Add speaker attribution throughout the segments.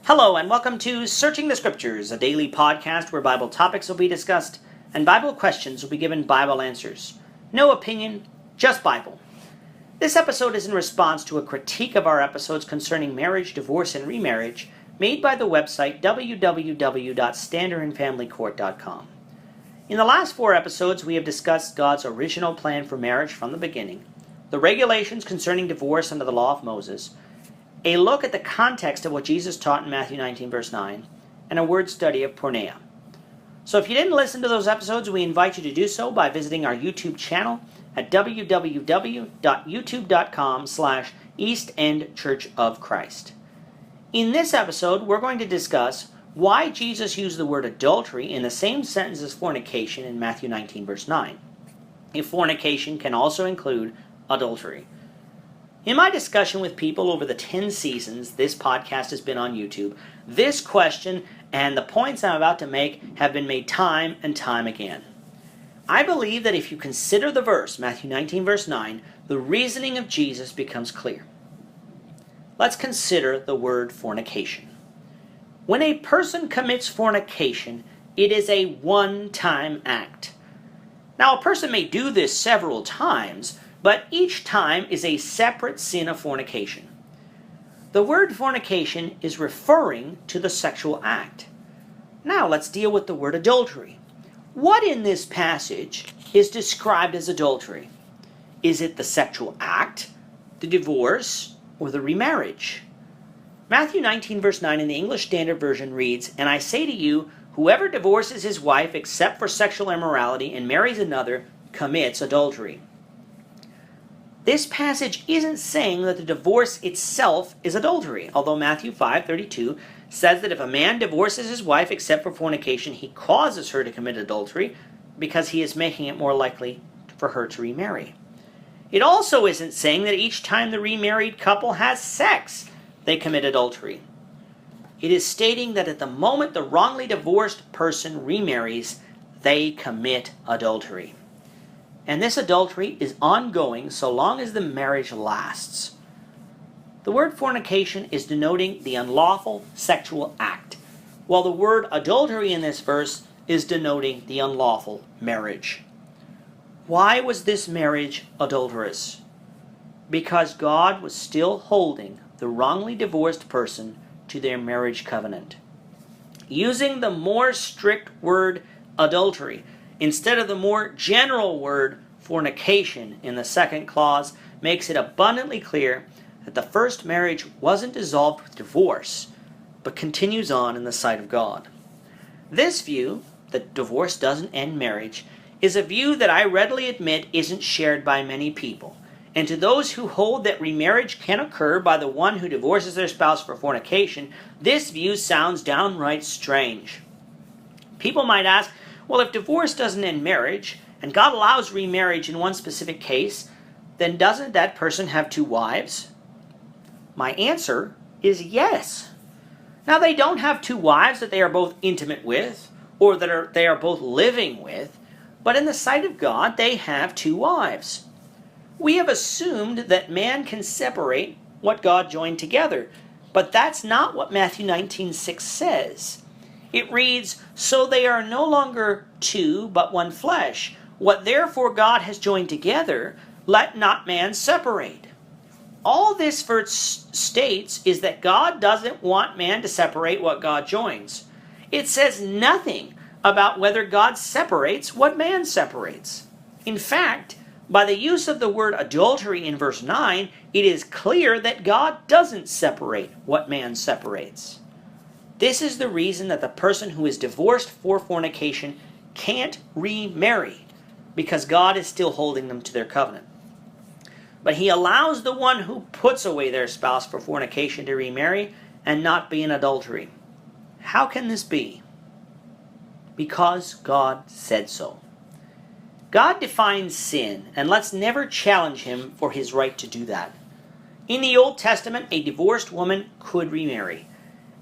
Speaker 1: Hello and welcome to Searching the Scriptures, a daily podcast where Bible topics will be discussed and Bible questions will be given Bible answers. No opinion, just Bible. This episode is in response to a critique of our episodes concerning marriage, divorce, and remarriage made by the website www.standardandfamilycourt.com. In the last 4 episodes, we have discussed God's original plan for marriage from the beginning, the regulations concerning divorce under the law of Moses, a look at the context of what Jesus taught in Matthew 19, verse 9, and a word study of porneia. So if you didn't listen to those episodes, we invite you to do so by visiting our YouTube channel at www.youtube.com/East End Church of Christ. In this episode, we're going to discuss why Jesus used the word adultery in the same sentence as fornication in Matthew 19, verse 9. If fornication can also include adultery. In my discussion with people over the 10 seasons this podcast has been on YouTube, this question and the points I'm about to make have been made time and time again. I believe that if you consider the verse, Matthew 19, verse 9, the reasoning of Jesus becomes clear. Let's consider the word fornication. When a person commits fornication, it is a one-time act. Now, a person may do this several times, but each time is a separate sin of fornication. The word fornication is referring to the sexual act. Now let's deal with the word adultery. What in this passage is described as adultery? Is it the sexual act, the divorce, or the remarriage? Matthew 19 verse 9 in the English Standard Version reads, "And I say to you, whoever divorces his wife except for sexual immorality and marries another commits adultery." This passage isn't saying that the divorce itself is adultery, although Matthew 5:32 says that if a man divorces his wife except for fornication, he causes her to commit adultery because he is making it more likely for her to remarry. It also isn't saying that each time the remarried couple has sex, they commit adultery. It is stating that at the moment the wrongly divorced person remarries, they commit adultery. And this adultery is ongoing so long as the marriage lasts. The word fornication is denoting the unlawful sexual act, while the word adultery in this verse is denoting the unlawful marriage. Why was this marriage adulterous? Because God was still holding the wrongly divorced person to their marriage covenant. Using the more strict word adultery instead of the more general word fornication in the second clause makes it abundantly clear that the first marriage wasn't dissolved with divorce, but continues on in the sight of God. This view, that divorce doesn't end marriage, is a view that I readily admit isn't shared by many people. And to those who hold that remarriage can occur by the one who divorces their spouse for fornication, this view sounds downright strange. People might ask, well, if divorce doesn't end marriage, and God allows remarriage in one specific case, then doesn't that person have 2 wives? My answer is yes. Now, they don't have 2 wives that they are both intimate with, or that they are both living with, but in the sight of God, they have 2 wives. We have assumed that man can separate what God joined together, but that's not what Matthew 19:6 says. It reads, "So they are no longer 2, but one flesh. What therefore God has joined together, let not man separate." All this verse states is that God doesn't want man to separate what God joins. It says nothing about whether God separates what man separates. In fact, by the use of the word adultery in verse 9, it is clear that God doesn't separate what man separates. This is the reason that the person who is divorced for fornication can't remarry, because God is still holding them to their covenant. But he allows the one who puts away their spouse for fornication to remarry and not be in adultery. How can this be? Because God said so. God defines sin, and let's never challenge him for his right to do that. In the Old Testament, a divorced woman could remarry.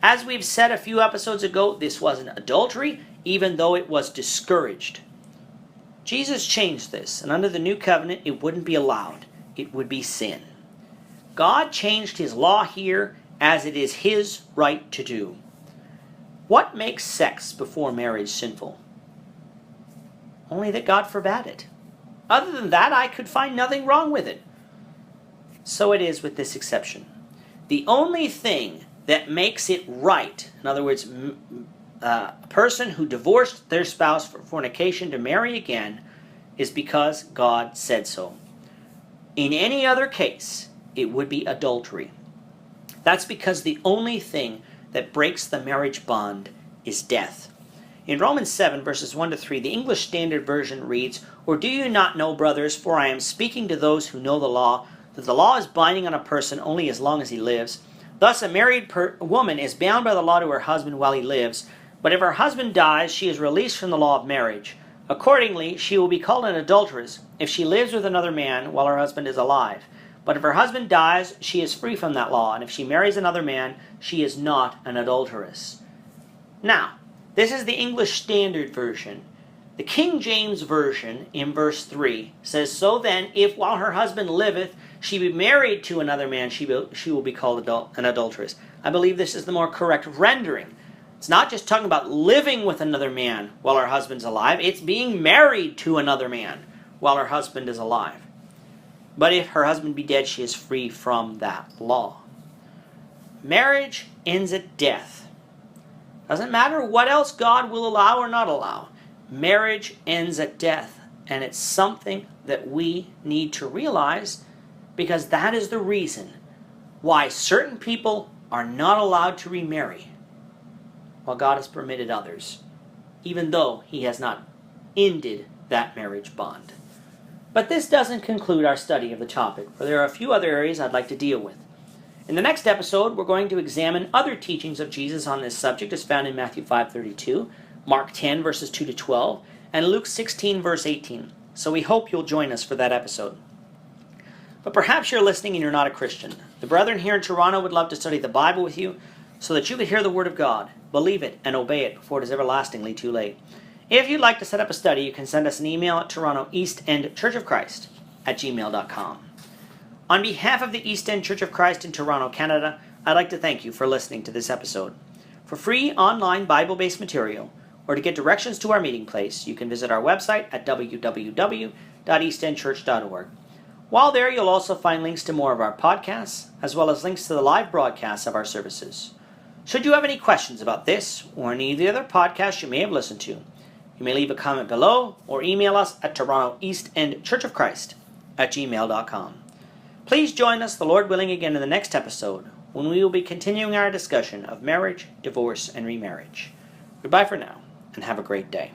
Speaker 1: As we've said a few episodes ago, this wasn't adultery, even though it was discouraged. Jesus changed this, and under the new covenant, it wouldn't be allowed. It would be sin. God changed his law here, as it is his right to do. What makes sex before marriage sinful? Only that God forbade it. Other than that, I could find nothing wrong with it. So it is with this exception. The only thing that makes it right, in other words, a person who divorced their spouse for fornication to marry again, is because God said so. In any other case, it would be adultery. That's because the only thing that breaks the marriage bond is death. In Romans 7, verses 1 to 3, the English Standard Version reads, "Or do you not know, brothers, for I am speaking to those who know the law, that the law is binding on a person only as long as he lives. Thus a married woman is bound by the law to her husband while he lives, but if her husband dies, she is released from the law of marriage. Accordingly, she will be called an adulteress if she lives with another man while her husband is alive. But if her husband dies, she is free from that law, and if she marries another man, she is not an adulteress." Now, this is the English Standard Version. The King James Version, in verse 3, says, "So then, if while her husband liveth, she be married to another man, she will be called an adulteress." I believe this is the more correct rendering. It's not just talking about living with another man while her husband's alive. It's being married to another man while her husband is alive. But if her husband be dead, she is free from that law. Marriage ends at death. Doesn't matter what else God will allow or not allow. Marriage ends at death. And it's something that we need to realize, because that is the reason why certain people are not allowed to remarry, while God has permitted others, even though he has not ended that marriage bond. But this doesn't conclude our study of the topic, for there are a few other areas I'd like to deal with. In the next episode, we're going to examine other teachings of Jesus on this subject as found in Matthew 5:32, Mark 10, verses 2 to 12, and Luke 16, verse 18. So we hope you'll join us for that episode. But perhaps you're listening and you're not a Christian. The brethren here in Toronto would love to study the Bible with you so that you could hear the Word of God, believe it, and obey it before it is everlastingly too late. If you'd like to set up a study, you can send us an email at torontoeastendchurchofchrist@gmail.com. On behalf of the East End Church of Christ in Toronto, Canada, I'd like to thank you for listening to this episode. For free online Bible-based material, or to get directions to our meeting place, you can visit our website at www.eastendchurch.org. While there, you'll also find links to more of our podcasts, as well as links to the live broadcasts of our services. Should you have any questions about this or any of the other podcasts you may have listened to, you may leave a comment below or email us at torontoeastendchurchofchrist@gmail.com. Please join us, the Lord willing, again in the next episode, when we will be continuing our discussion of marriage, divorce, and remarriage. Goodbye for now, and have a great day.